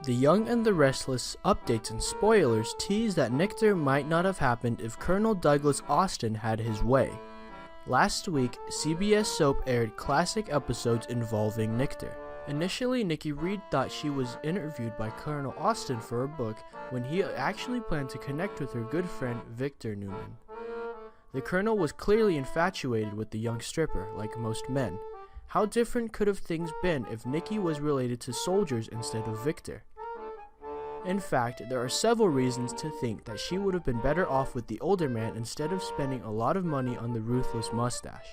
The Young and the Restless updates and spoilers tease that Nikki might not have happened if Colonel Douglas Austin had his way. Last week, CBS soap aired classic episodes involving Nikki. Initially, Nikki Reed thought she was interviewed by Colonel Austin for a book when he actually planned to connect with her good friend Victor Newman. The Colonel was clearly infatuated with the young stripper, like most men. How different could have things been if Nikki was related to soldiers instead of Victor? In fact, there are several reasons to think that she would have been better off with the older man instead of spending a lot of money on the ruthless mustache.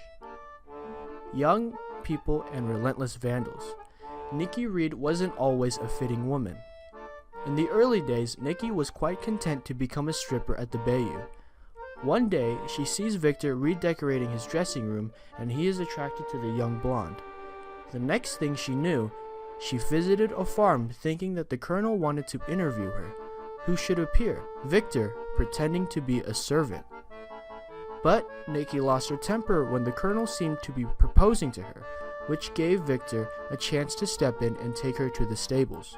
Young people and relentless vandals. Nikki Reed wasn't always a fitting woman. In the early days, Nikki was quite content to become a stripper at the Bayou. One day, she sees Victor redecorating his dressing room and he is attracted to the young blonde. The next thing she knew, she visited a farm thinking that the colonel wanted to interview her. Who should appear? Victor, pretending to be a servant. But Nikki lost her temper when the colonel seemed to be proposing to her, which gave Victor a chance to step in and take her to the stables.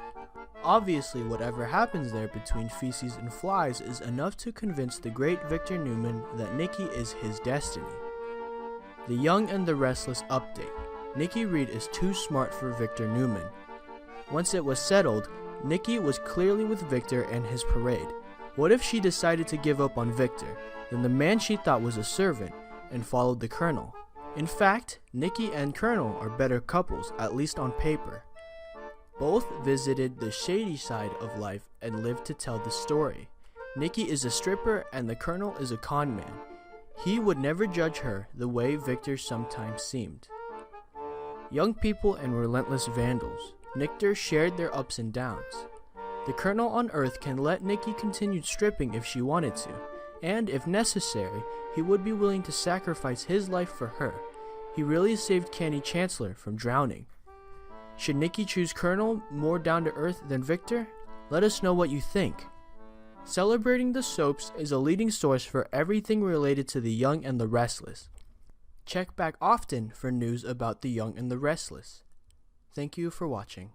Obviously, whatever happens there between feces and flies is enough to convince the great Victor Newman that Nikki is his destiny. The Young and the Restless update. Nikki Reed is too smart for Victor Newman. Once it was settled, Nikki was clearly with Victor and his parade. What if she decided to give up on Victor, then the man she thought was a servant, and followed the colonel? In fact, Nikki and Colonel are better couples, at least on paper. Both visited the shady side of life and lived to tell the story. Nikki is a stripper and the Colonel is a con man. He would never judge her the way Victor sometimes seemed. Young people and relentless vandals. Nikki shared their ups and downs. The Colonel on Earth can let Nikki continue stripping if she wanted to, and if necessary, he would be willing to sacrifice his life for her. He really saved Candy Chancellor from drowning. Should Nikki choose Colonel more down to earth than Victor? Let us know what you think. Celebrating the Soaps is a leading source for everything related to the Young and the Restless. Check back often for news about the Young and the Restless. Thank you for watching.